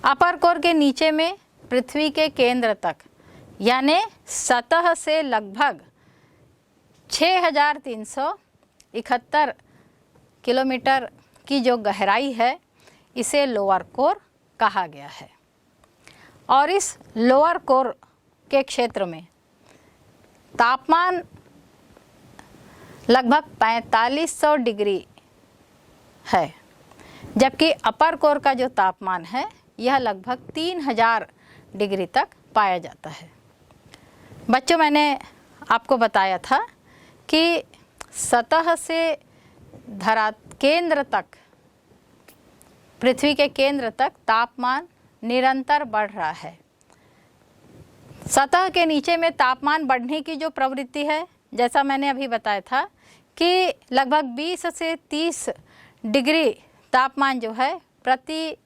अपर core के नीचे में पृथ्वी के केंद्र तक यानी सतह से लगभग 6371 किलोमीटर की जो गहराई है इसे लोअर कोर कहा गया है। और इस लोअर कोर के क्षेत्र में तापमान लगभग 4500 डिग्री है, जबकि अपर कोर का जो तापमान है यह लगभग 3000 डिग्री तक पाया जाता है। बच्चों, मैंने आपको बताया था कि सतह से धरा केंद्र तक, पृथ्वी के केंद्र तक तापमान निरंतर बढ़ रहा है। सतह के नीचे में तापमान बढ़ने की जो प्रवृत्ति है, जैसा मैंने अभी बताया था कि लगभग 20 से 30 डिग्री तापमान जो है प्रति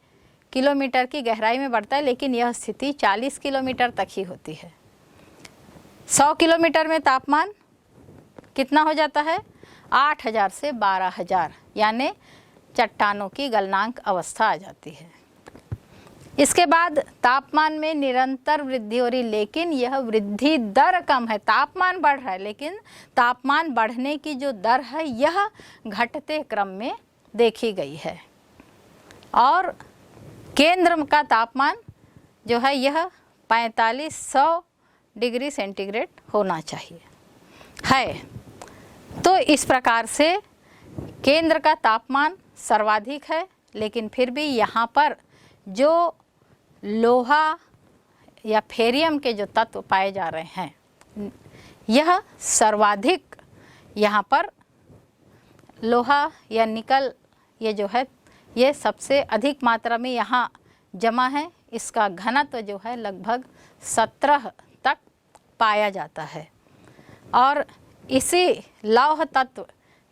किलोमीटर की गहराई में बढ़ता है, लेकिन यह स्थिति 40 किलोमीटर तक ही होती है। 100 किलोमीटर में तापमान कितना हो जाता है? 8000 से 12000, यानी चट्टानों की गलनांक अवस्था आ जाती है। इसके बाद तापमान में निरंतर वृद्धि हो रही, लेकिन यह वृद्धि दर कम है। तापमान बढ़ रहा है लेकिन तापमान बढ़ने की जो दर है यह घटते क्रम में देखी गई है। और केंद्र का तापमान जो है यह 4500 डिग्री सेंटीग्रेड होना चाहिए है। तो इस प्रकार से केंद्र का तापमान सर्वाधिक है, लेकिन फिर भी यहाँ पर जो लोहा या फेरियम के जो तत्व पाए जा रहे हैं यह सर्वाधिक यहाँ पर लोहा या निकल ये जो है ये सबसे अधिक मात्रा में यहाँ जमा है। इसका घनत्व जो है लगभग 17 तक पाया जाता है। और इसी लौह तत्व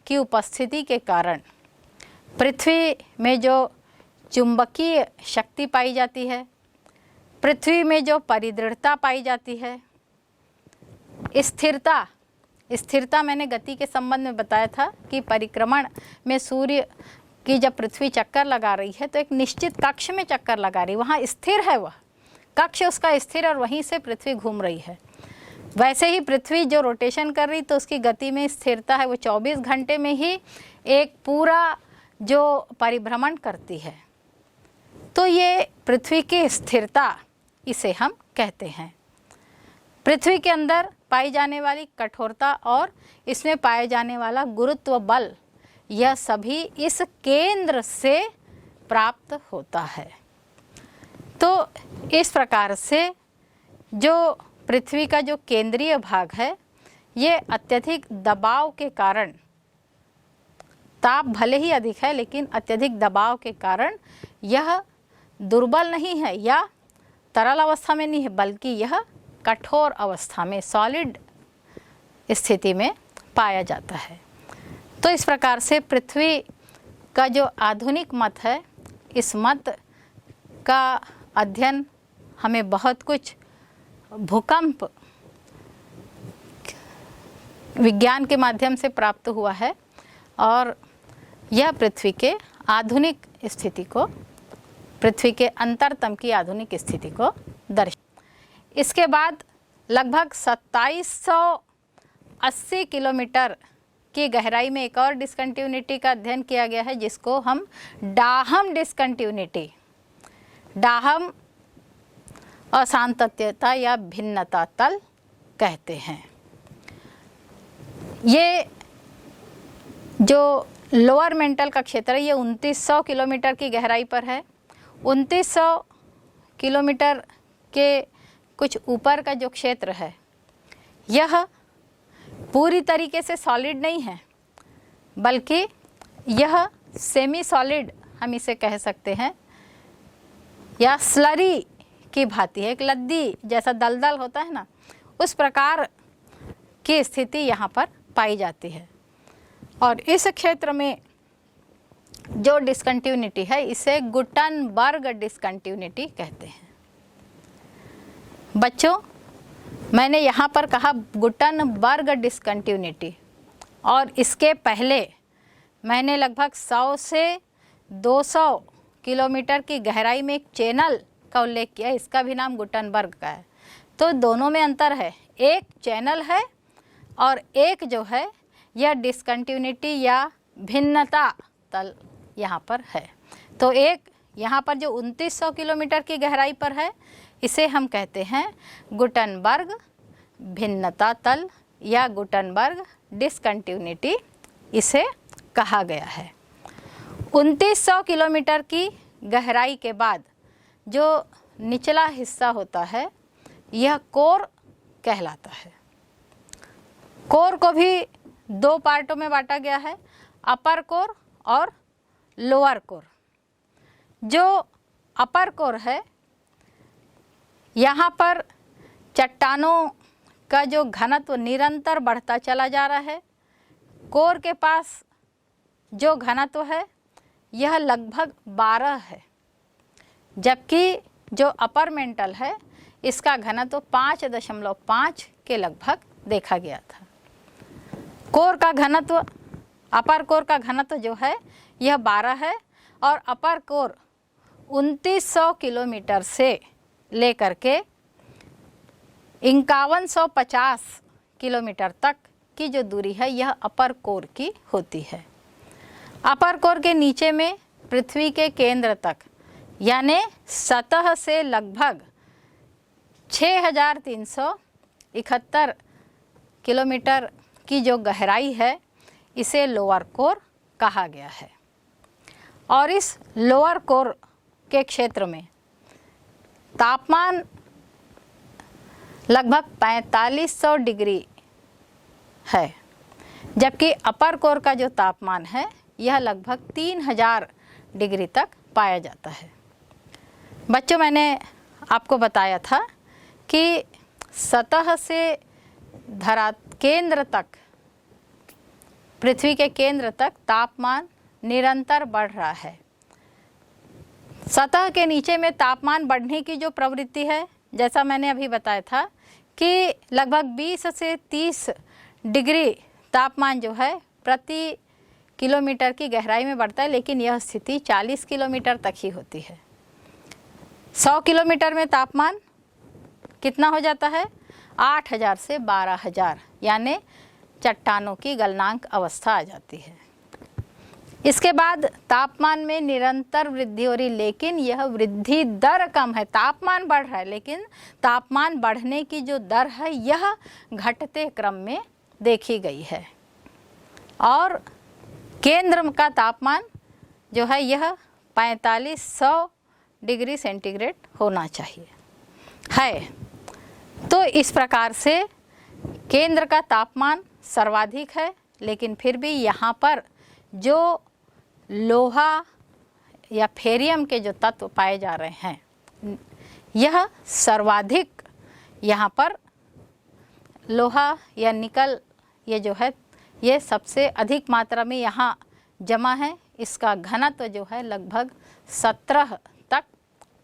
की उपस्थिति के कारण पृथ्वी में जो चुंबकीय शक्ति पाई जाती है, पृथ्वी में जो परिदृढ़ता पाई जाती है, स्थिरता मैंने गति के संबंध में बताया था कि परिक्रमण में सूर्य की जब पृथ्वी चक्कर लगा रही है तो एक निश्चित कक्ष में चक्कर लगा रही है, वहाँ स्थिर है, वह कक्ष उसका स्थिर और वहीं से पृथ्वी घूम रही है। वैसे ही पृथ्वी जो रोटेशन कर रही तो उसकी गति में स्थिरता है, वो 24 घंटे में ही एक पूरा जो परिभ्रमण करती है। तो ये पृथ्वी की स्थिरता इसे हम कहते हैं। पृथ्वी के अंदर पाई जाने वाली कठोरता और इसमें पाए जाने वाला गुरुत्व बल, यह सभी इस केंद्र से प्राप्त होता है। तो इस प्रकार से जो पृथ्वी का जो केंद्रीय भाग है ये अत्यधिक दबाव के कारण, ताप भले ही अधिक है लेकिन अत्यधिक दबाव के कारण यह दुर्बल नहीं है या तरल अवस्था में नहीं है, बल्कि यह कठोर अवस्था में, सॉलिड स्थिति में पाया जाता है। तो इस प्रकार से पृथ्वी का जो आधुनिक मत है, इस मत का अध्ययन हमें बहुत कुछ भूकंप विज्ञान के माध्यम से प्राप्त हुआ है और यह पृथ्वी के आधुनिक स्थिति को, पृथ्वी के अंतरतम की आधुनिक स्थिति को दर्शाता। इसके बाद लगभग 2780 किलोमीटर की गहराई में एक और डिस्कंटिन्यूटी का अध्ययन किया गया है, जिसको हम डाहम डिस्कंटिन्यूटी, डाहम असांतत्यता या भिन्नता तल कहते हैं। ये जो लोअर मेंटल का क्षेत्र है ये 2900 किलोमीटर की गहराई पर है। 2900 किलोमीटर के कुछ ऊपर का जो क्षेत्र है यह पूरी तरीके से सॉलिड नहीं है, बल्कि यह सेमी सॉलिड हम इसे कह सकते हैं, या स्लरी की भांति है, एक लद्दी जैसा दलदल होता है ना, उस प्रकार की स्थिति यहाँ पर पाई जाती है। और इस क्षेत्र में जो डिस्कंटिन्यूटी है इसे गुटनबर्ग डिस्कंटिन्यूटी कहते हैं। बच्चों, मैंने यहाँ पर कहा गुटनबर्ग डिस्कंटिन्यूटी, और इसके पहले मैंने लगभग 100 से 200 किलोमीटर की गहराई में एक चैनल का उल्लेख किया, इसका भी नाम गुटनबर्ग का है। तो दोनों में अंतर है, एक चैनल है और एक जो है यह डिसकंटिन्यूटी या भिन्नता तल यहाँ पर है। तो एक यहाँ पर जो 2900 किलोमीटर की गहराई पर है, इसे हम कहते हैं गुटनबर्ग भिन्नता तल या गुटनबर्ग डिसकंटिन्यूटी इसे कहा गया है। 2900 किलोमीटर की गहराई के बाद जो निचला हिस्सा होता है यह कोर कहलाता है। कोर को भी दो पार्टों में बांटा गया है, अपर कोर और लोअर कोर। जो अपर कोर है यहाँ पर चट्टानों का जो घनत्व निरंतर बढ़ता चला जा रहा है। कोर के पास जो घनत्व है यह लगभग 12 है, जबकि जो अपर मेंटल है इसका घनत्व 5.5 के लगभग देखा गया था। कोर का घनत्व, अपर कोर का घनत्व जो है यह 12 है और अपर कोर 2900 किलोमीटर से लेकर के 5150 किलोमीटर तक की जो दूरी है यह अपर कोर की होती है। अपर कोर के नीचे में पृथ्वी के केंद्र तक यानी सतह से लगभग 6371 किलोमीटर की जो गहराई है इसे लोअर कोर कहा गया है। और इस लोअर कोर के क्षेत्र में तापमान लगभग 4500 डिग्री है, जबकि अपर कोर का जो तापमान है यह लगभग 3000 डिग्री तक पाया जाता है। बच्चों, मैंने आपको बताया था कि सतह से धरा केंद्र तक, पृथ्वी के केंद्र तक तापमान निरंतर बढ़ रहा है। सतह के नीचे में तापमान बढ़ने की जो प्रवृत्ति है, जैसा मैंने अभी बताया था कि लगभग 20 से 30 डिग्री तापमान जो है प्रति किलोमीटर की गहराई में बढ़ता है, लेकिन यह स्थिति 40 किलोमीटर तक ही होती है। 100 किलोमीटर में तापमान कितना हो जाता है? 8000 से 12000, यानी चट्टानों की गलनांक अवस्था आ जाती है। इसके बाद तापमान में निरंतर वृद्धि हो रही, लेकिन यह वृद्धि दर कम है। तापमान बढ़ रहा है लेकिन तापमान बढ़ने की जो दर है यह घटते क्रम में देखी गई है। और केंद्र का तापमान जो है यह 4500 डिग्री सेंटीग्रेड होना चाहिए है। तो इस प्रकार से केंद्र का तापमान सर्वाधिक है, लेकिन फिर भी यहाँ पर जो लोहा या फेरियम के जो तत्व पाए जा रहे हैं यह सर्वाधिक यहाँ पर लोहा या निकल ये जो है ये सबसे अधिक मात्रा में यहाँ जमा है। इसका घनत्व जो है लगभग 17 तक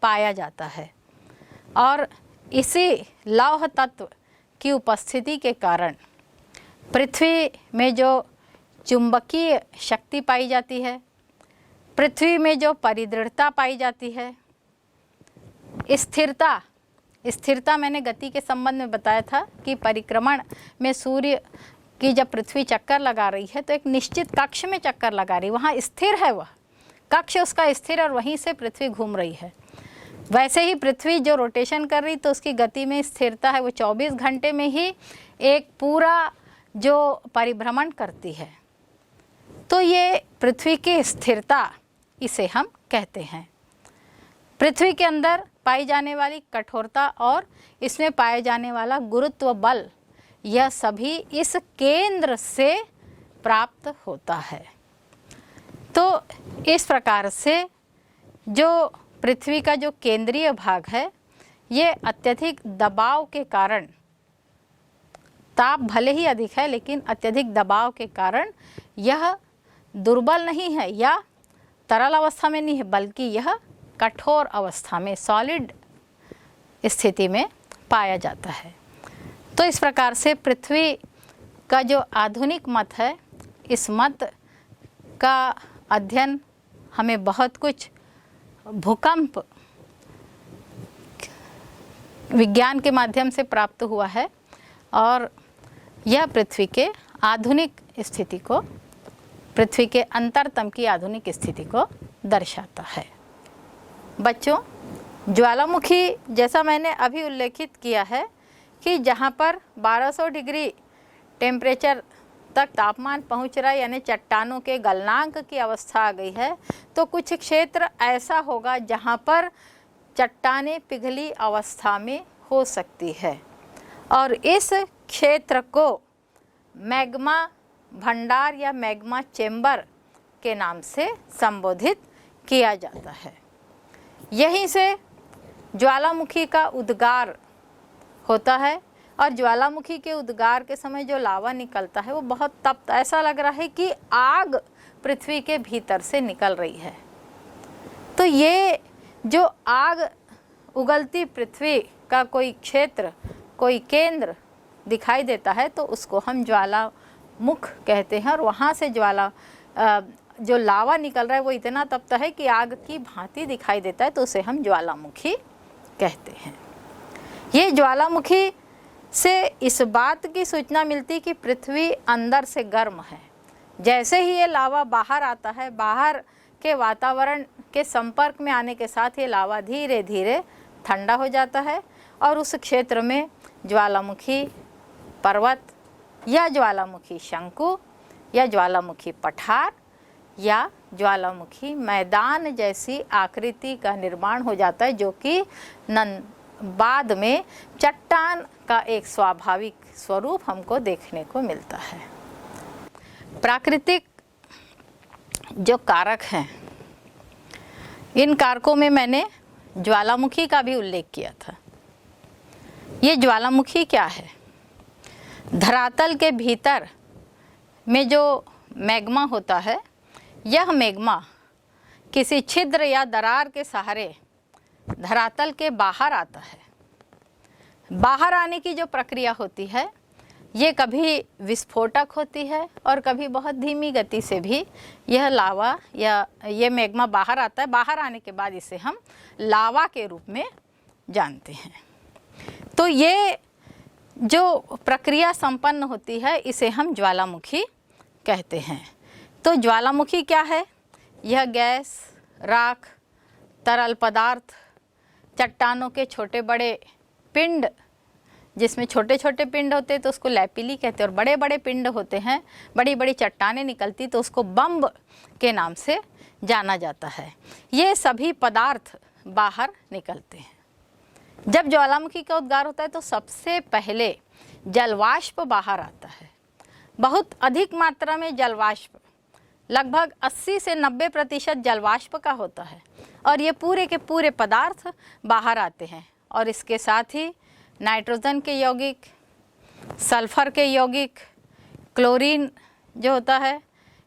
पाया जाता है। और इसी लौह तत्व की उपस्थिति के कारण पृथ्वी में जो चुंबकीय शक्ति पाई जाती है, पृथ्वी में जो परिदृढ़ता पाई जाती है, स्थिरता मैंने गति के संबंध में बताया था कि परिक्रमण में सूर्य की जब पृथ्वी चक्कर लगा रही है तो एक निश्चित कक्ष में चक्कर लगा रही है, वहाँ स्थिर है, वह कक्ष उसका स्थिर और वहीं से पृथ्वी घूम रही है। वैसे ही पृथ्वी जो रोटेशन कर रही तो उसकी गति में स्थिरता है, वो 24 घंटे में ही एक पूरा जो परिभ्रमण करती है। तो ये पृथ्वी की स्थिरता इसे हम कहते हैं। पृथ्वी के अंदर पाई जाने वाली कठोरता और इसमें पाए जाने वाला गुरुत्व बल, यह सभी इस केंद्र से प्राप्त होता है। तो इस प्रकार से जो पृथ्वी का जो केंद्रीय भाग है ये अत्यधिक दबाव के कारण, ताप भले ही अधिक है लेकिन अत्यधिक दबाव के कारण यह दुर्बल नहीं है या तरल अवस्था में नहीं है, बल्कि यह कठोर अवस्था में सॉलिड स्थिति में पाया जाता है। तो इस प्रकार से पृथ्वी का जो आधुनिक मत है, इस मत का अध्ययन हमें बहुत कुछ भूकंप विज्ञान के माध्यम से प्राप्त हुआ है और यह पृथ्वी के आधुनिक स्थिति को, पृथ्वी के अंतरतम की आधुनिक स्थिति को दर्शाता है। बच्चों, ज्वालामुखी जैसा मैंने अभी उल्लेखित किया है कि जहाँ पर 1200 डिग्री टेम्परेचर तक तापमान पहुँच रहा है, यानी चट्टानों के गलनांक की अवस्था आ गई है, तो कुछ क्षेत्र ऐसा होगा जहाँ पर चट्टानें पिघली अवस्था में हो सकती है और इस क्षेत्र को मैग्मा भंडार या मैग्मा चेंबर के नाम से संबोधित किया जाता है। यहीं से ज्वालामुखी का उद्गार होता है और ज्वालामुखी के उद्गार के समय जो लावा निकलता है वो बहुत तप्त, ऐसा लग रहा है कि आग पृथ्वी के भीतर से निकल रही है। तो ये जो आग उगलती पृथ्वी का कोई क्षेत्र, कोई केंद्र दिखाई देता है तो उसको हम ज्वालामुख कहते हैं और वहाँ से जो लावा निकल रहा है वो इतना तप्त है कि आग की भांति दिखाई देता है, तो उसे हम ज्वालामुखी कहते हैं। ये ज्वालामुखी से इस बात की सूचना मिलती कि पृथ्वी अंदर से गर्म है। जैसे ही ये लावा बाहर आता है, बाहर के वातावरण के संपर्क में आने के साथ ये लावा धीरे धीरे ठंडा हो जाता है और उस क्षेत्र में ज्वालामुखी पर्वत या ज्वालामुखी शंकु या ज्वालामुखी पठार या ज्वालामुखी मैदान जैसी आकृति का निर्माण हो जाता है, जो कि बाद में चट्टान का एक स्वाभाविक स्वरूप हमको देखने को मिलता है। प्राकृतिक जो कारक हैं, इन कारकों में मैंने ज्वालामुखी का भी उल्लेख किया था। ये ज्वालामुखी क्या है? धरातल के भीतर में जो मैग्मा होता है, यह मैग्मा किसी छिद्र या दरार के सहारे धरातल के बाहर आता है। बाहर आने की जो प्रक्रिया होती है ये कभी विस्फोटक होती है और कभी बहुत धीमी गति से भी यह लावा या ये मैग्मा बाहर आता है। बाहर आने के बाद इसे हम लावा के रूप में जानते हैं। तो ये जो प्रक्रिया संपन्न होती है इसे हम ज्वालामुखी कहते हैं। तो ज्वालामुखी क्या है? यह गैस, राख, तरल पदार्थ, चट्टानों के छोटे बड़े पिंड, जिसमें छोटे छोटे पिंड होते हैं तो उसको लैपिली कहते हैं, और बड़े बड़े पिंड होते हैं, बड़ी बड़ी चट्टानें निकलती तो उसको बम्ब के नाम से जाना जाता है। ये सभी पदार्थ बाहर निकलते हैं। जब ज्वालामुखी का उद्गार होता है तो सबसे पहले जलवाष्प बाहर आता है। बहुत अधिक मात्रा में जलवाष्प, लगभग 80 से 90% जलवाष्प का होता है और ये पूरे के पूरे पदार्थ बाहर आते हैं। और इसके साथ ही नाइट्रोजन के यौगिक, सल्फर के यौगिक, क्लोरीन जो होता है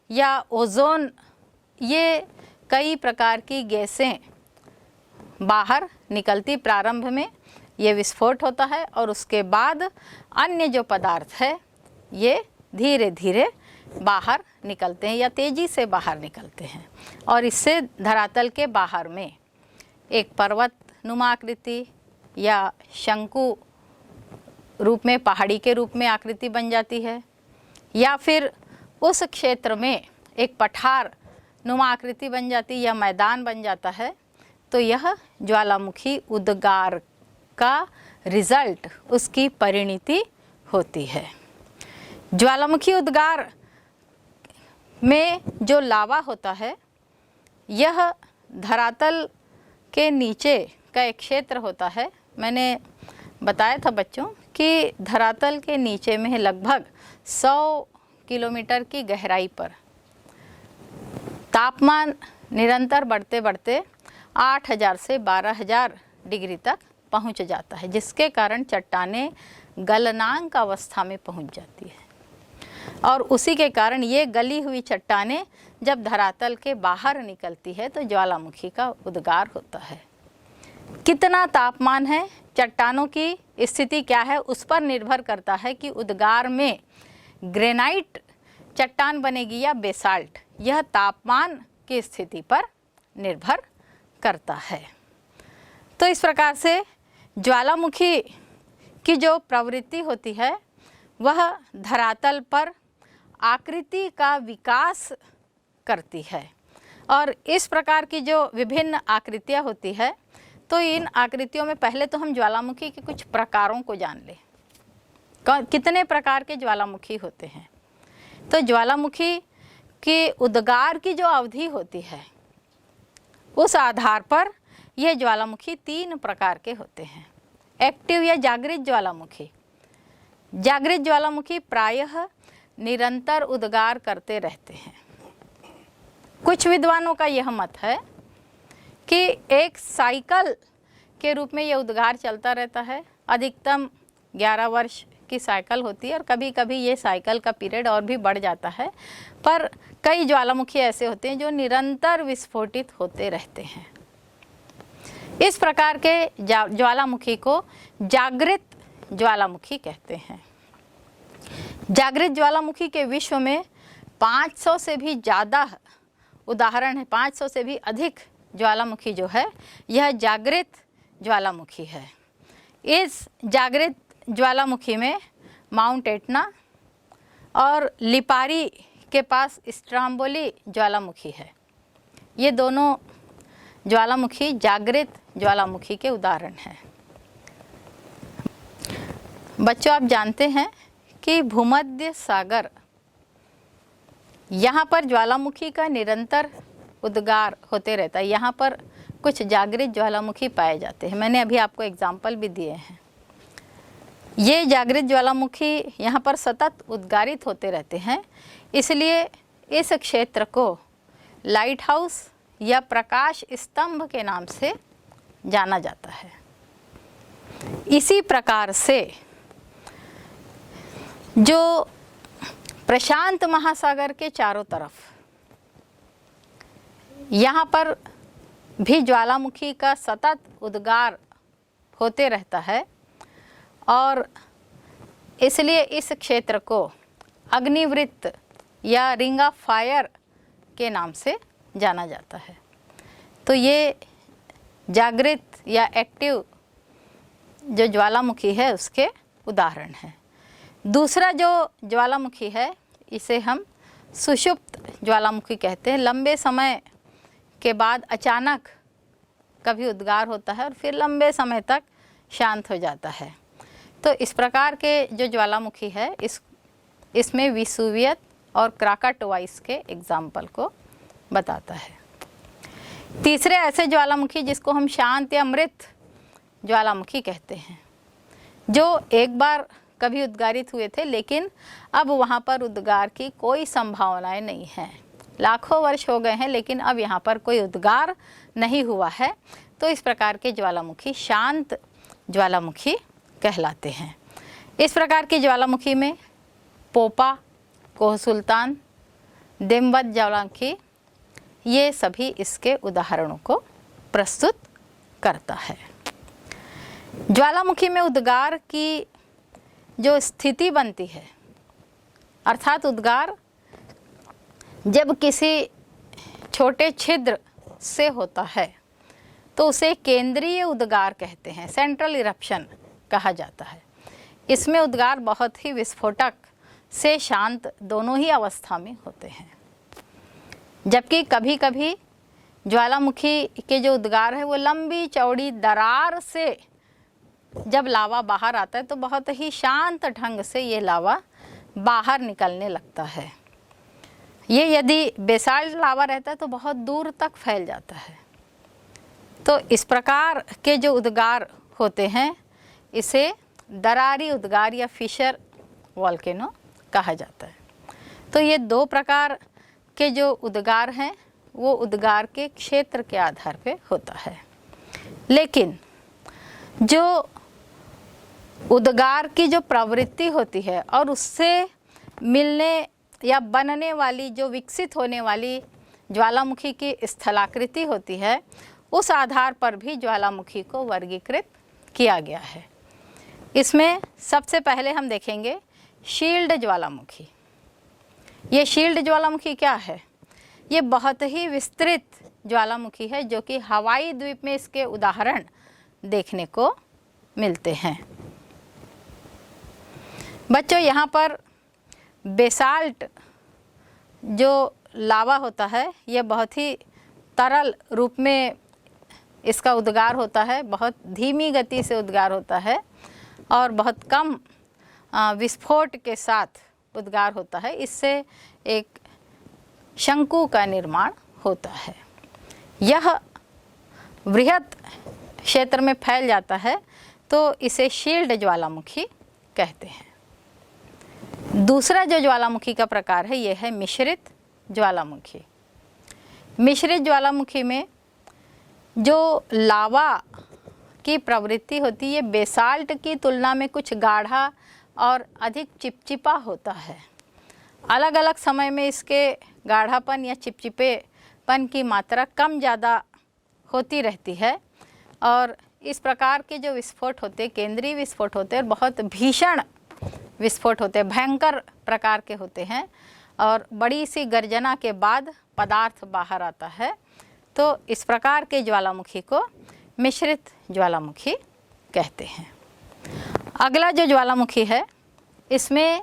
या ओजोन, ये कई प्रकार की गैसें बाहर निकलती। प्रारंभ में ये विस्फोट होता है और उसके बाद अन्य जो पदार्थ है ये धीरे धीरे बाहर निकलते हैं या तेज़ी से बाहर निकलते हैं और इससे धरातल के बाहर में एक पर्वत नुमा आकृति या शंकु रूप में, पहाड़ी के रूप में आकृति बन जाती है, या फिर उस क्षेत्र में एक पठार नुमा आकृति बन जाती या मैदान बन जाता है। तो यह ज्वालामुखी उद्गार का रिजल्ट, उसकी परिणति होती है। ज्वालामुखी उद्गार में जो लावा होता है यह धरातल के नीचे का एक क्षेत्र होता है। मैंने बताया था बच्चों कि धरातल के नीचे में लगभग 100 किलोमीटर की गहराई पर तापमान निरंतर बढ़ते बढ़ते 8000 से 12000 डिग्री तक पहुंच जाता है, जिसके कारण चट्टानें गलनांक अवस्था में पहुंच जाती है और उसी के कारण ये गली हुई चट्टानें जब धरातल के बाहर निकलती है तो ज्वालामुखी का उद्गार होता है। कितना तापमान है, चट्टानों की स्थिति क्या है, उस पर निर्भर करता है कि उद्गार में ग्रेनाइट चट्टान बनेगी या बेसाल्ट। यह तापमान की स्थिति पर निर्भर करता है। तो इस प्रकार से ज्वालामुखी की जो प्रवृत्ति होती है वह धरातल पर आकृति का विकास करती है। और इस प्रकार की जो विभिन्न आकृतियाँ होती है, तो इन आकृतियों में पहले तो हम ज्वालामुखी के कुछ प्रकारों को जान लें। कितने प्रकार के ज्वालामुखी होते हैं? तो ज्वालामुखी के उद्गार की जो अवधि होती है उस आधार पर यह ज्वालामुखी 3 प्रकार के होते हैं। एक्टिव या जागृत ज्वालामुखी। जागृत ज्वालामुखी प्रायः निरंतर उद्गार करते रहते हैं। कुछ विद्वानों का यह मत है कि एक साइकिल के रूप में यह उद्गार चलता रहता है। अधिकतम 11 वर्ष की साइकिल होती है और कभी कभी ये साइकिल का पीरियड और भी बढ़ जाता है, पर कई ज्वालामुखी ऐसे होते हैं जो निरंतर विस्फोटित होते रहते हैं। इस प्रकार के ज्वालामुखी को जागृत ज्वालामुखी कहते हैं। जागृत ज्वालामुखी के विश्व में 500 से भी ज़्यादा उदाहरण है। 500 से भी अधिक ज्वालामुखी जो है यह जागृत ज्वालामुखी है। इस जागृत ज्वालामुखी में माउंट एटना और लिपारी के पास स्ट्राम्बोली ज्वालामुखी है। ये दोनों ज्वालामुखी जागृत ज्वालामुखी के उदाहरण हैं। बच्चों, आप जानते हैं कि भूमध्य सागर, यहाँ पर ज्वालामुखी का निरंतर उद्गार होते रहता है। यहाँ पर कुछ जागृत ज्वालामुखी पाए जाते हैं। मैंने अभी आपको एग्जाम्पल भी दिए हैं। ये जागृत ज्वालामुखी यहाँ पर सतत उद्गारित होते रहते हैं, इसलिए इस क्षेत्र को लाइट हाउस या प्रकाश स्तंभ के नाम से जाना जाता है। इसी प्रकार से जो प्रशांत महासागर के चारों तरफ यहाँ पर भी ज्वालामुखी का सतत उद्गार होते रहता है और इसलिए इस क्षेत्र को अग्निवृत्त या रिंग ऑफ फायर के नाम से जाना जाता है। तो ये जागृत या एक्टिव जो ज्वालामुखी है उसके उदाहरण हैं। दूसरा जो ज्वालामुखी है इसे हम सुषुप्त ज्वालामुखी कहते हैं। लंबे समय के बाद अचानक कभी उद्गार होता है और फिर लंबे समय तक शांत हो जाता है। तो इस प्रकार के जो ज्वालामुखी है इसमें विसुवियस और क्राकाटोवाइस के एग्जाम्पल को बताता है। तीसरे ऐसे ज्वालामुखी जिसको हम शांत या मृत ज्वालामुखी कहते हैं, जो एक बार कभी उद्गारित हुए थे लेकिन अब वहाँ पर उद्गार की कोई संभावनाएं नहीं है। लाखों वर्ष हो गए हैं लेकिन अब यहाँ पर कोई उद्गार नहीं हुआ है। तो इस प्रकार के ज्वालामुखी शांत ज्वालामुखी कहलाते हैं। इस प्रकार की ज्वालामुखी में पोपा, कोह सुल्तान, दिम्वत ज्वालामुखी, ये सभी इसके उदाहरणों को प्रस्तुत करता है। ज्वालामुखी में उद्गार की जो स्थिति बनती है, अर्थात उद्गार जब किसी छोटे छिद्र से होता है तो उसे केंद्रीय उद्गार कहते हैं, सेंट्रल इरप्शन कहा जाता है। इसमें उद्गार बहुत ही विस्फोटक से शांत दोनों ही अवस्था में होते हैं, जबकि कभी कभी ज्वालामुखी के जो उद्गार है वो लंबी चौड़ी दरार से जब लावा बाहर आता है तो बहुत ही शांत ढंग से ये लावा बाहर निकलने लगता है। ये यदि बेसाल्ट लावा रहता है तो बहुत दूर तक फैल जाता है। तो इस प्रकार के जो उद्गार होते हैं इसे दरारी उद्गार या फिशर वॉल्केनो कहा जाता है। तो ये 2 प्रकार के जो उद्गार हैं वो उद्गार के क्षेत्र के आधार पे होता है। लेकिन जो उद्गार की जो प्रवृत्ति होती है और उससे मिलने या बनने वाली जो विकसित होने वाली ज्वालामुखी की स्थलाकृति होती है, उस आधार पर भी ज्वालामुखी को वर्गीकृत किया गया है। इसमें सबसे पहले हम देखेंगे शील्ड ज्वालामुखी। ये शील्ड ज्वालामुखी क्या है? ये बहुत ही विस्तृत ज्वालामुखी है जो कि हवाई द्वीप में इसके उदाहरण देखने को मिलते हैं। बच्चों, यहाँ पर बेसाल्ट जो लावा होता है ये बहुत ही तरल रूप में इसका उद्गार होता है, बहुत धीमी गति से उद्गार होता है और बहुत कम विस्फोट के साथ उद्गार होता है। इससे एक शंकु का निर्माण होता है। यह वृहत क्षेत्र में फैल जाता है तो इसे शील्ड ज्वालामुखी कहते हैं। दूसरा जो ज्वालामुखी का प्रकार है यह है मिश्रित ज्वालामुखी। मिश्रित ज्वालामुखी में जो लावा की प्रवृत्ति होती है बेसाल्ट की तुलना में कुछ गाढ़ा और अधिक चिपचिपा होता है। अलग अलग समय में इसके गाढ़ापन या चिपचिपेपन की मात्रा कम ज़्यादा होती रहती है और इस प्रकार के जो विस्फोट होते केंद्रीय विस्फोट होते हैं, बहुत भीषण विस्फोट होते हैं, भयंकर प्रकार के होते हैं और बड़ी सी गर्जना के बाद पदार्थ बाहर आता है। तो इस प्रकार के ज्वालामुखी को मिश्रित ज्वालामुखी कहते हैं। अगला जो ज्वालामुखी है इसमें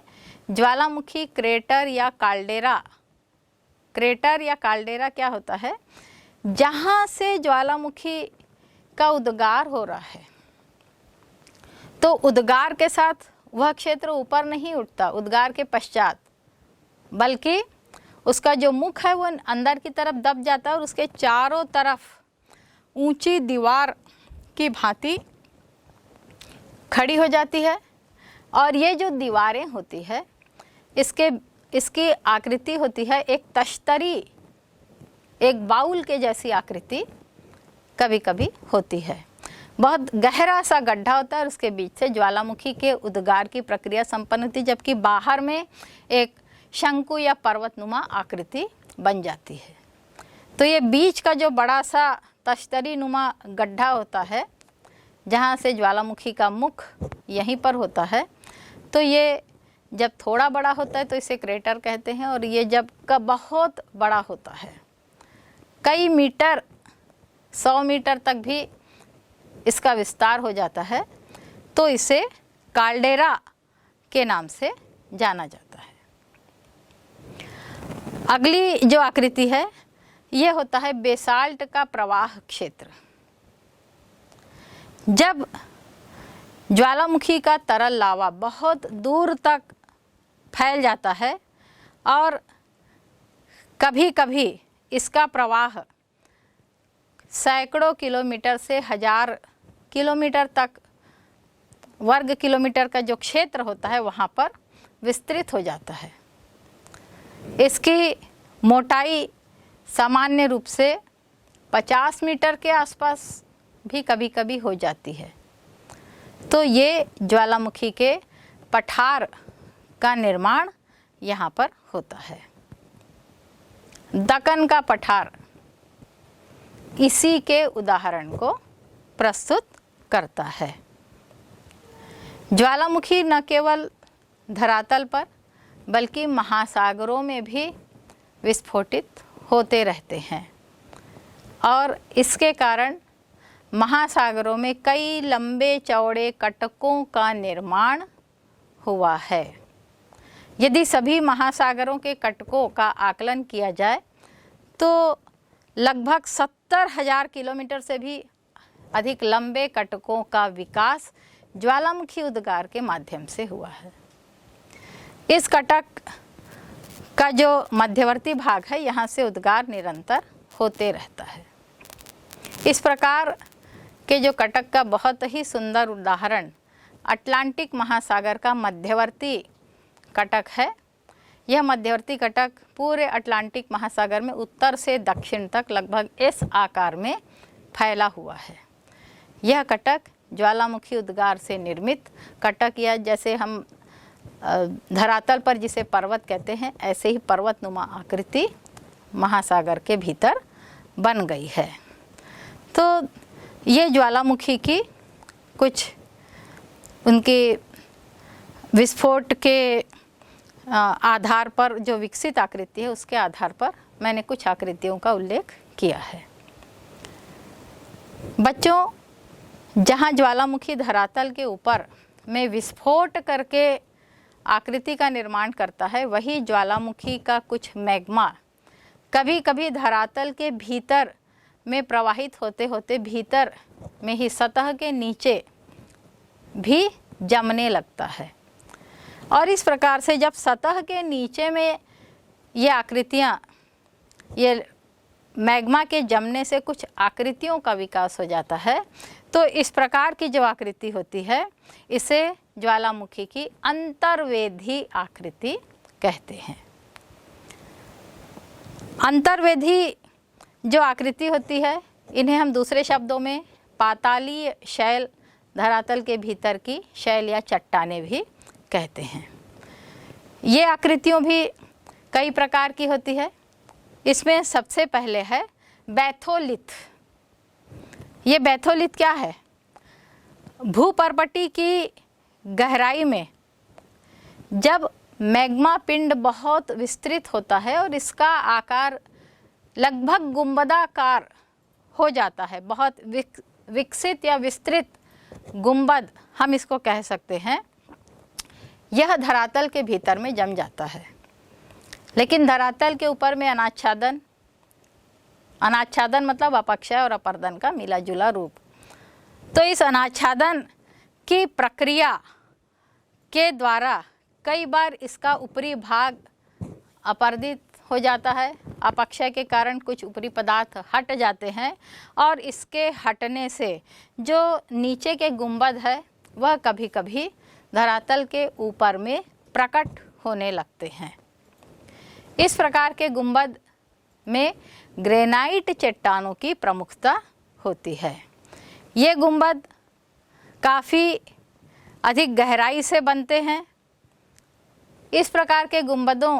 ज्वालामुखी क्रेटर या काल्डेरा क्या होता है, जहाँ से ज्वालामुखी का उद्गार हो रहा है तो उद्गार के साथ वह क्षेत्र ऊपर नहीं उठता उद्गार के पश्चात, बल्कि उसका जो मुख है वो अंदर की तरफ दब जाता है और उसके चारों तरफ ऊंची दीवार की भांति खड़ी हो जाती है। और ये जो दीवारें होती है इसकी आकृति होती है एक तश्तरी, एक बाउल के जैसी आकृति कभी कभी होती है। बहुत गहरा सा गड्ढा होता है और उसके बीच से ज्वालामुखी के उद्गार की प्रक्रिया संपन्न होती है, जबकि बाहर में एक शंकु या पर्वतनुमा आकृति बन जाती है। तो ये बीच का जो बड़ा सा तश्तरी नुमा गड्ढा होता है जहाँ से ज्वालामुखी का मुख यहीं पर होता है, तो ये जब थोड़ा बड़ा होता है तो इसे क्रेटर कहते हैं और ये जब का बहुत बड़ा होता है, कई मीटर 100 मीटर तक भी इसका विस्तार हो जाता है, तो इसे काल्डेरा के नाम से जाना जाता है। अगली जो आकृति है ये होता है बेसाल्ट का प्रवाह क्षेत्र। जब ज्वालामुखी का तरल लावा बहुत दूर तक फैल जाता है और कभी कभी इसका प्रवाह सैकड़ों किलोमीटर से 1000 किलोमीटर तक वर्ग किलोमीटर का जो क्षेत्र होता है वहाँ पर विस्तृत हो जाता है। इसकी मोटाई सामान्य रूप से 50 मीटर के आसपास भी कभी कभी हो जाती है। तो ये ज्वालामुखी के पठार का निर्माण यहाँ पर होता है। दक्कन का पठार इसी के उदाहरण को प्रस्तुत करता है। ज्वालामुखी न केवल धरातल पर बल्कि महासागरों में भी विस्फोटित होते रहते हैं और इसके कारण महासागरों में कई लंबे चौड़े कटकों का निर्माण हुआ है। यदि सभी महासागरों के कटकों का आकलन किया जाए तो लगभग 70,000 किलोमीटर से भी अधिक लंबे कटकों का विकास ज्वालामुखी उद्गार के माध्यम से हुआ है। इस कटक का जो मध्यवर्ती भाग है यहाँ से उद्गार निरंतर होते रहता है। इस प्रकार के जो कटक का बहुत ही सुंदर उदाहरण अटलांटिक महासागर का मध्यवर्ती कटक है। यह मध्यवर्ती कटक पूरे अटलांटिक महासागर में उत्तर से दक्षिण तक लगभग इस आकार में फैला हुआ है। यह कटक ज्वालामुखी उद्गार से निर्मित कटक या जैसे हम धरातल पर जिसे पर्वत कहते हैं ऐसे ही पर्वतनुमा आकृति महासागर के भीतर बन गई है। तो ये ज्वालामुखी की कुछ उनके विस्फोट के आधार पर जो विकसित आकृति है उसके आधार पर मैंने कुछ आकृतियों का उल्लेख किया है। बच्चों, जहाँ ज्वालामुखी धरातल के ऊपर में विस्फोट करके आकृति का निर्माण करता है, वही ज्वालामुखी का कुछ मैग्मा कभी कभी धरातल के भीतर में प्रवाहित होते होते भीतर में ही सतह के नीचे भी जमने लगता है। और इस प्रकार से जब सतह के नीचे में ये आकृतियाँ, ये मैग्मा के जमने से कुछ आकृतियों का विकास हो जाता है, तो इस प्रकार की जो आकृति होती है इसे ज्वालामुखी की अंतर्वेधी आकृति कहते हैं। अंतर्वेधी जो आकृति होती है, इन्हें हम दूसरे शब्दों में पातालीय शैल, धरातल के भीतर की शैल या चट्टानें भी कहते हैं। ये आकृतियों भी कई प्रकार की होती है। इसमें सबसे पहले है बैथोलिथ। ये बैथोलिथ क्या है? भूपर्पटी की गहराई में जब मैग्मा पिंड बहुत विस्तृत होता है और इसका आकार लगभग गुंबदाकार हो जाता है, बहुत विकसित या विस्तृत गुंबद हम इसको कह सकते हैं, यह धरातल के भीतर में जम जाता है। लेकिन धरातल के ऊपर में अनाच्छादन, अनाच्छादन मतलब अपक्षय और अपर्दन का मिला जुला रूप। तो इस अनाच्छादन की प्रक्रिया के द्वारा कई बार इसका ऊपरी भाग अपर्दित हो जाता है, अपक्षय के कारण कुछ ऊपरी पदार्थ हट जाते हैं और इसके हटने से जो नीचे के गुंबद है वह कभी कभी धरातल के ऊपर में प्रकट होने लगते हैं। इस प्रकार के गुंबद में ग्रेनाइट चट्टानों की प्रमुखता होती है। ये गुंबद काफ़ी अधिक गहराई से बनते हैं। इस प्रकार के गुंबदों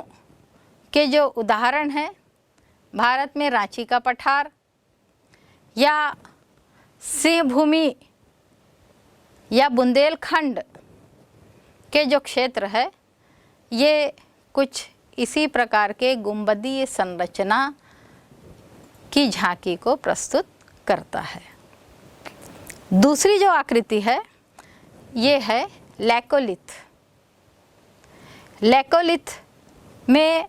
के जो उदाहरण हैं, भारत में रांची का पठार या सिंहभूमि या बुंदेलखंड के जो क्षेत्र है, ये कुछ इसी प्रकार के गुंबदीय संरचना की झांकी को प्रस्तुत करता है। दूसरी जो आकृति है ये है लैकोलिथ। लैकोलिथ में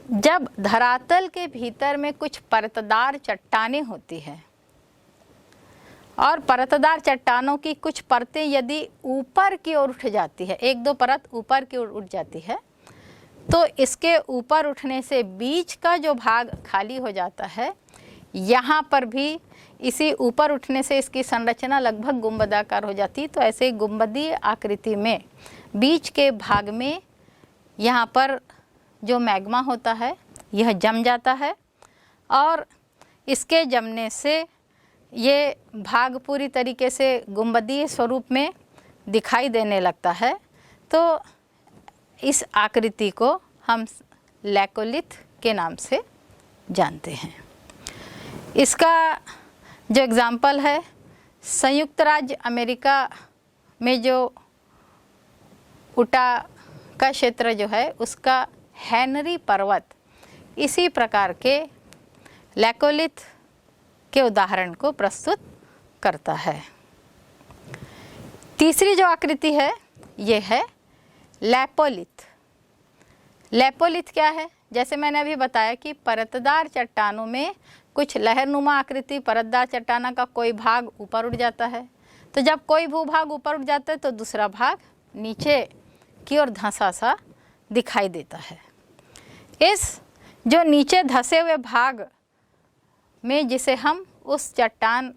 जब धरातल के भीतर में कुछ परतदार चट्टानें होती हैं और परतदार चट्टानों की कुछ परतें यदि ऊपर की ओर उठ जाती है, एक दो परत ऊपर की ओर उठ जाती है, तो इसके ऊपर उठने से बीच का जो भाग खाली हो जाता है, यहाँ पर भी इसी ऊपर उठने से इसकी संरचना लगभग गुंबदाकार हो जाती है। तो ऐसे गुंबदीय आकृति में बीच के भाग में यहाँ पर जो मैग्मा होता है यह जम जाता है और इसके जमने से ये भाग पूरी तरीके से गुंबदीय स्वरूप में दिखाई देने लगता है। तो इस आकृति को हम लैकोलिथ के नाम से जानते हैं। इसका जो एग्ज़ाम्पल है, संयुक्त राज्य अमेरिका में जो उटा का क्षेत्र जो है उसका हेनरी पर्वत इसी प्रकार के लैकोलिथ के उदाहरण को प्रस्तुत करता है। तीसरी जो आकृति है ये है लैपोलिथ। लैपोलिथ क्या है? जैसे मैंने अभी बताया कि परतदार चट्टानों में कुछ लहरनुमा आकृति, परतदार चट्टाना का कोई भाग ऊपर उठ जाता है। तो जब कोई भूभाग ऊपर उठ जाता है तो दूसरा भाग नीचे की ओर धंसा सा दिखाई देता है। इस जो नीचे धंसे हुए भाग में जिसे हम उस चट्टान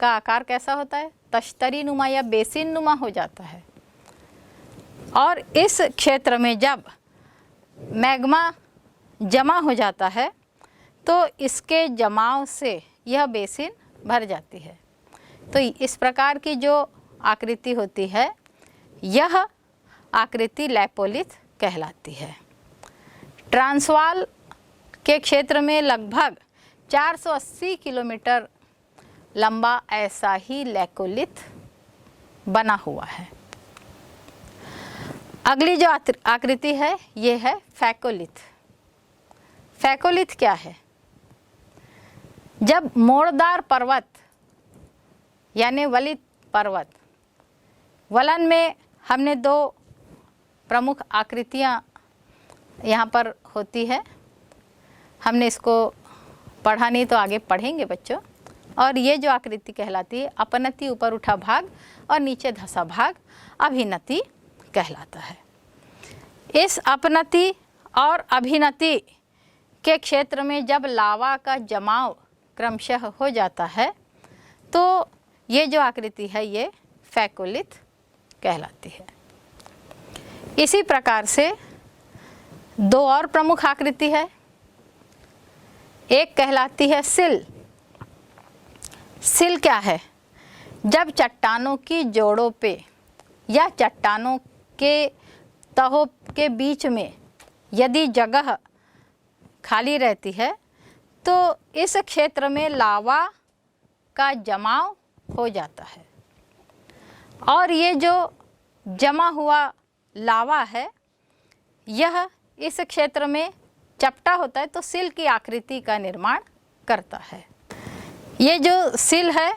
का आकार कैसा होता है, तश्तरी नुमा या बेसिन नुमा हो जाता है। और इस क्षेत्र में जब मैग्मा जमा हो जाता है तो इसके जमाव से यह बेसिन भर जाती है। तो इस प्रकार की जो आकृति होती है यह आकृति लैपोलिथ कहलाती है। ट्रांसवाल के क्षेत्र में लगभग 480 किलोमीटर लंबा ऐसा ही लैकोलिथ बना हुआ है। अगली जो आकृति है ये है फैकोलिथ। फैकोलिथ क्या है? जब मोड़दार पर्वत यानी पर्वत। वलन में हमने दो प्रमुख आकृतियाँ यहाँ पर होती है, हमने इसको पढ़ा नहीं तो आगे पढ़ेंगे बच्चों। और ये जो आकृति कहलाती है अपनति ऊपर उठा भाग और नीचे धंसा भाग अभिनति कहलाता है। इस अपनति और अभिनति के क्षेत्र में जब लावा का जमाव क्रमशः हो जाता है तो ये जो आकृति है ये फैकोलिथ कहलाती है। इसी प्रकार से दो और प्रमुख आकृति है, एक कहलाती है सिल। सिल क्या है? जब चट्टानों की जोड़ों पे या चट्टानों के तहों के बीच में यदि जगह खाली रहती है तो इस क्षेत्र में लावा का जमाव हो जाता है और ये जो जमा हुआ लावा है यह इस क्षेत्र में चपटा होता है तो सिल की आकृति का निर्माण करता है। ये जो सिल है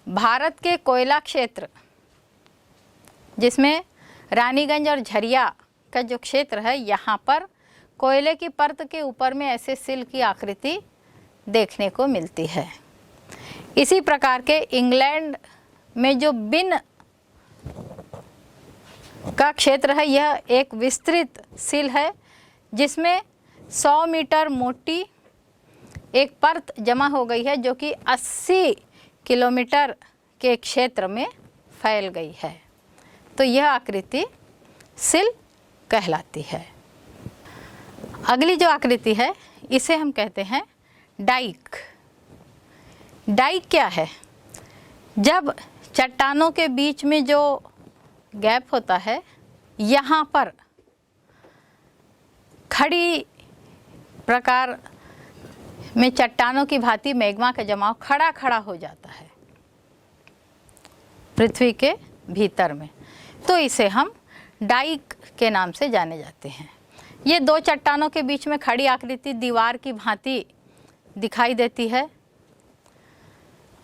भारत के कोयला क्षेत्र जिसमें रानीगंज और झरिया का जो क्षेत्र है यहाँ पर कोयले की परत के ऊपर में ऐसे सिल की आकृति देखने को मिलती है। इसी प्रकार के इंग्लैंड में जो बिन का क्षेत्र है यह एक विस्तृत सिल है जिसमें 100 मीटर मोटी एक परत जमा हो गई है जो कि 80 किलोमीटर के क्षेत्र में फैल गई है। तो यह आकृति सिल कहलाती है। अगली जो आकृति है इसे हम कहते हैं डाइक। डाइक क्या है? जब चट्टानों के बीच में जो गैप होता है यहाँ पर खड़ी प्रकार में चट्टानों की भांति मैग्मा का जमाव खड़ा खड़ा हो जाता है पृथ्वी के भीतर में, तो इसे हम डाइक के नाम से जाने जाते हैं। ये दो चट्टानों के बीच में खड़ी आकृति दीवार की भांति दिखाई देती है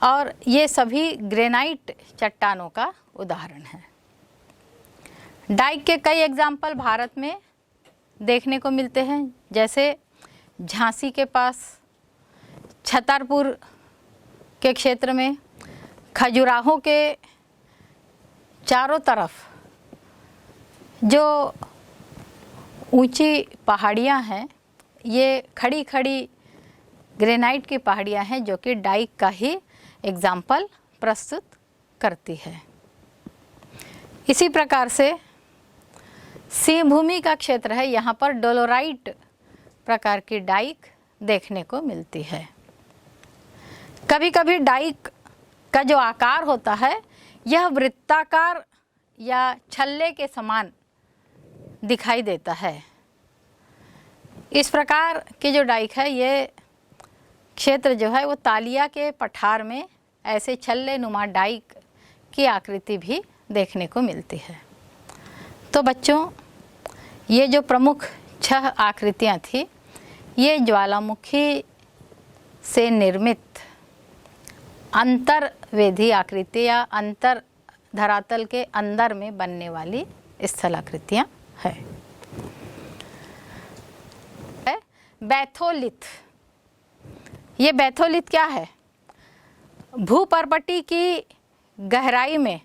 और ये सभी ग्रेनाइट चट्टानों का उदाहरण है। डाइक के कई एग्जाम्पल भारत में देखने को मिलते हैं, जैसे झांसी के पास छतरपुर के क्षेत्र में खजुराहो के चारों तरफ जो ऊंची पहाड़ियां हैं ये खड़ी खड़ी ग्रेनाइट की पहाड़ियां हैं जो कि डाइक का ही एग्जाम्पल प्रस्तुत करती है। इसी प्रकार से सिंहभूमि का क्षेत्र है, यहाँ पर डोलोराइट प्रकार की डाइक देखने को मिलती है। कभी कभी डाइक का जो आकार होता है यह वृत्ताकार या छल्ले के समान दिखाई देता है। इस प्रकार की जो डाइक है ये क्षेत्र जो है वो तालिया के पठार में ऐसे छल्ले नुमा डाइक की आकृति भी देखने को मिलती है। तो बच्चों ये जो प्रमुख 6 आकृतियाँ थी ये ज्वालामुखी से निर्मित अंतर्वेधी आकृति या अंतर धरातल के अंदर में बनने वाली स्थलाकृतियाँ है। बैथोलिथ। ये बैथोलिथ क्या है? भूपर्पटी की गहराई में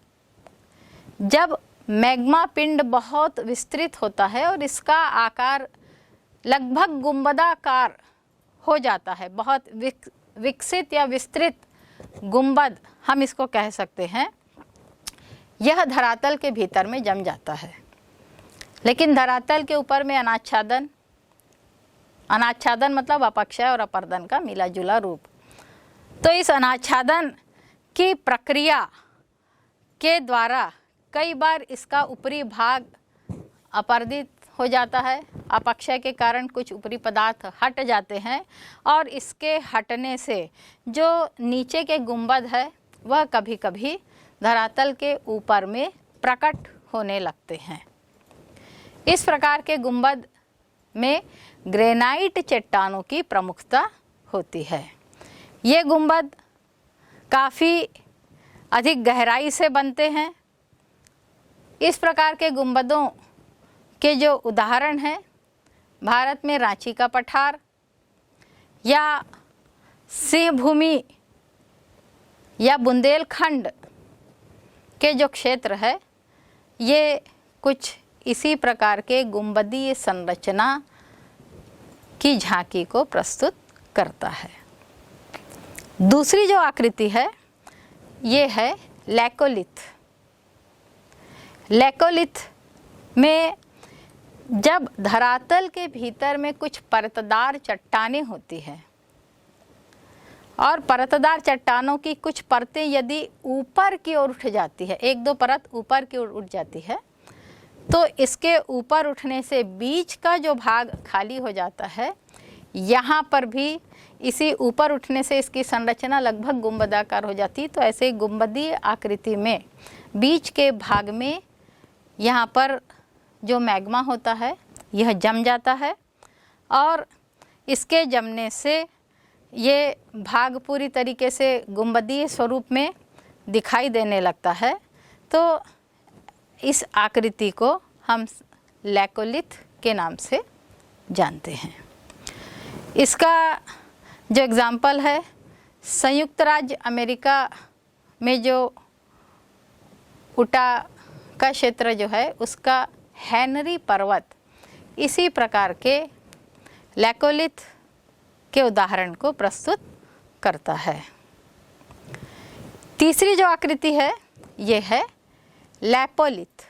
जब मैग्मा पिंड बहुत विस्तृत होता है और इसका आकार लगभग गुंबदाकार हो जाता है, बहुत विकसित या विस्तृत गुंबद हम इसको कह सकते हैं, यह धरातल के भीतर में जम जाता है। लेकिन धरातल के ऊपर में अनाच्छादन, अनाच्छादन मतलब अपक्षय और अपर्दन का मिला जुला रूप। तो इस अनाच्छादन की प्रक्रिया के द्वारा कई बार इसका ऊपरी भाग अपर्दित हो जाता है, अपक्षय के कारण कुछ ऊपरी पदार्थ हट जाते हैं और इसके हटने से जो नीचे के गुंबद है वह कभी कभी धरातल के ऊपर में प्रकट होने लगते हैं। इस प्रकार के गुंबद में ग्रेनाइट चट्टानों की प्रमुखता होती है। ये गुंबद काफ़ी अधिक गहराई से बनते हैं। इस प्रकार के गुंबदों के जो उदाहरण हैं भारत में रांची का पठार या सिंहभूमि या बुंदेलखंड के जो क्षेत्र है, ये कुछ इसी प्रकार के गुंबदीय संरचना की झांकी को प्रस्तुत करता है। दूसरी जो आकृति है ये है लैकोलिथ। लैकोलिथ में जब धरातल के भीतर में कुछ परतदार चट्टानें होती हैं और परतदार चट्टानों की कुछ परतें यदि ऊपर की ओर उठ जाती है, एक दो परत ऊपर की ओर उठ जाती है, तो इसके ऊपर उठने से बीच का जो भाग खाली हो जाता है। यहाँ पर भी इसी ऊपर उठने से इसकी संरचना लगभग गुंबदाकार हो जाती है। तो ऐसे गुंबदीय आकृति में बीच के भाग में यहाँ पर जो मैग्मा होता है यह जम जाता है और इसके जमने से ये भाग पूरी तरीके से गुंबदीय स्वरूप में दिखाई देने लगता है। तो इस आकृति को हम लैकोलिथ के नाम से जानते हैं। इसका जो एग्ज़ाम्पल है, संयुक्त राज्य अमेरिका में जो उटा का क्षेत्र जो है उसका हेनरी पर्वत इसी प्रकार के लैकोलिथ के उदाहरण को प्रस्तुत करता है। तीसरी जो आकृति है ये है लैपोलिथ।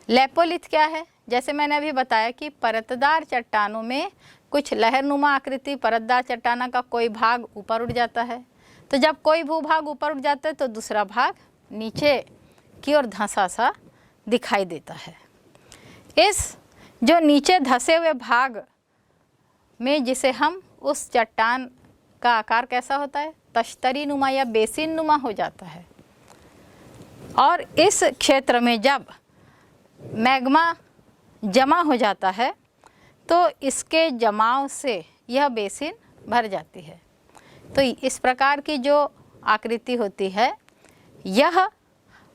लैपोलिथ क्या है? जैसे मैंने अभी बताया कि परतदार चट्टानों में कुछ लहरनुमा आकृति, परतदार चट्टाना का कोई भाग ऊपर उठ जाता है। तो जब कोई भूभाग ऊपर उठ जाता है तो दूसरा भाग नीचे की ओर धंसा सा दिखाई देता है। इस जो नीचे धंसे हुए भाग में जिसे हम उस चट्टान का आकार कैसा होता है, तश्तरी नुमा या बेसिन नुमा हो जाता है। और इस क्षेत्र में जब मैग्मा जमा हो जाता है तो इसके जमाव से यह बेसिन भर जाती है। तो इस प्रकार की जो आकृति होती है यह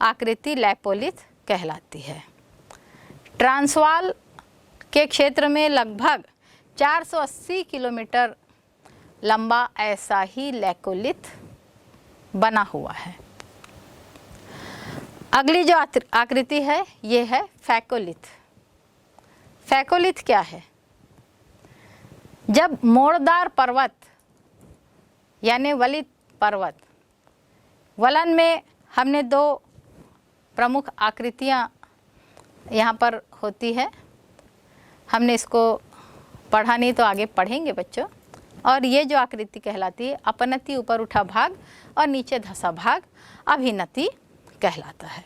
आकृति लैपोलिथ कहलाती है। ट्रांसवाल के क्षेत्र में लगभग 480 किलोमीटर लंबा ऐसा ही लैकोलिथ बना हुआ है। अगली जो आकृति है ये है फैकोलिथ। फैकोलिथ क्या है? जब मोड़दार पर्वत यानी वलित पर्वत, वलन में हमने दो प्रमुख आकृतियाँ यहाँ पर होती है। हमने इसको पढ़ा नहीं तो आगे पढ़ेंगे बच्चों। और ये जो आकृति कहलाती है अपनति ऊपर उठा भाग और नीचे धंसा भाग अभिनति कहलाता है।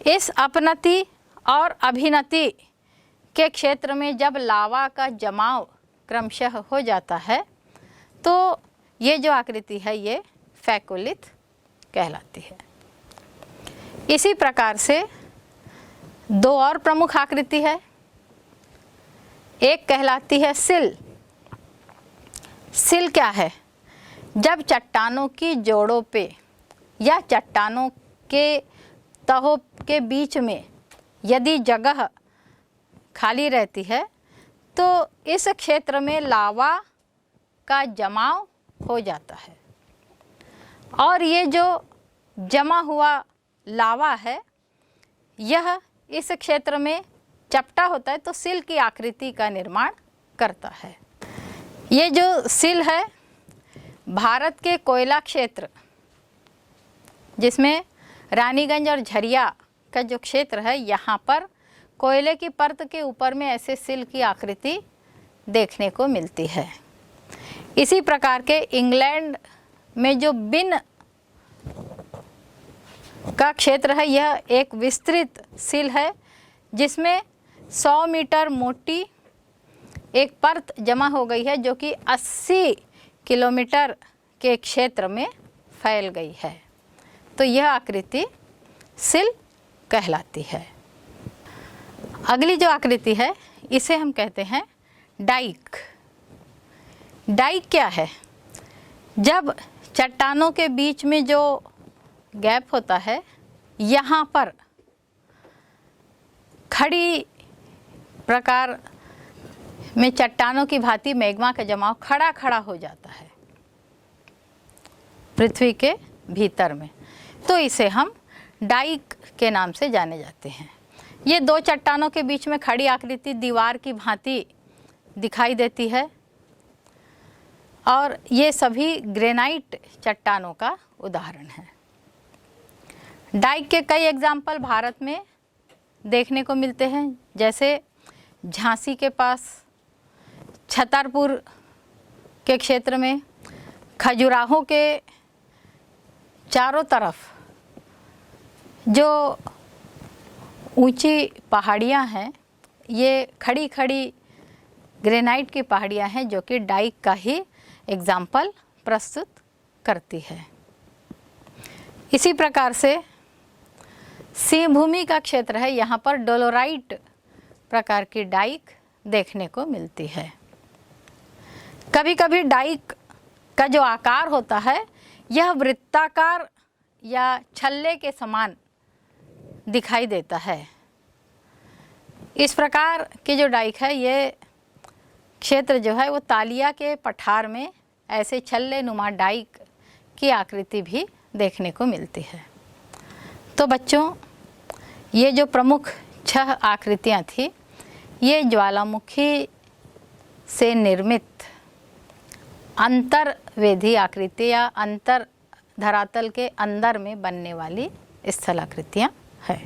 इस अपनति और अभिनति के क्षेत्र में जब लावा का जमाव क्रमशः हो जाता है तो ये जो आकृति है ये फैकोलिथ कहलाती है। इसी प्रकार से दो और प्रमुख आकृति है। एक कहलाती है सिल। सिल क्या है? जब चट्टानों की जोड़ों पे या चट्टानों के तहों के बीच में यदि जगह खाली रहती है तो इस क्षेत्र में लावा का जमाव हो जाता है और ये जो जमा हुआ लावा है यह इस क्षेत्र में चपटा होता है तो सिल की आकृति का निर्माण करता है। ये जो सिल है भारत के कोयला क्षेत्र जिसमें रानीगंज और झरिया का जो क्षेत्र है यहाँ पर कोयले की परत के ऊपर में ऐसे सिल की आकृति देखने को मिलती है। इसी प्रकार के इंग्लैंड में जो बिन का क्षेत्र है यह एक विस्तृत सिल है जिसमें 100 मीटर मोटी एक परत जमा हो गई है जो कि 80 किलोमीटर के क्षेत्र में फैल गई है। तो यह आकृति सिल कहलाती है। अगली जो आकृति है इसे हम कहते हैं डाइक। डाइक क्या है? जब चट्टानों के बीच में जो गैप होता है, यहाँ पर खड़ी प्रकार में चट्टानों की भांति मैग्मा का जमाव खड़ा खड़ा हो जाता है पृथ्वी के भीतर में, तो इसे हम डाइक के नाम से जाने जाते हैं। ये दो चट्टानों के बीच में खड़ी आकृति दीवार की भांति दिखाई देती है और ये सभी ग्रेनाइट चट्टानों का उदाहरण है। डाइक के कई एग्जाम्पल भारत में देखने को मिलते हैं, जैसे झांसी के पास, छतरपुर के क्षेत्र में, खजुराहो के चारों तरफ जो ऊंची पहाड़ियां हैं, ये खड़ी खड़ी ग्रेनाइट की पहाड़ियां हैं जो कि डाइक का ही एग्जाम्पल प्रस्तुत करती है। इसी प्रकार से सिंहभूमि का क्षेत्र है, यहाँ पर डोलोराइट प्रकार की डाइक देखने को मिलती है। कभी कभी डाइक का जो आकार होता है यह वृत्ताकार या छल्ले के समान दिखाई देता है। इस प्रकार की जो डाइक है, ये क्षेत्र जो है वो तालिया के पठार में ऐसे छल्ले नुमा डाइक की आकृति भी देखने को मिलती है। तो बच्चों, ये जो प्रमुख 6 आकृतियाँ थी, ये ज्वालामुखी से निर्मित अंतर्वेधी आकृति या अंतर धरातल के अंदर में बनने वाली स्थलाकृतियाँ है।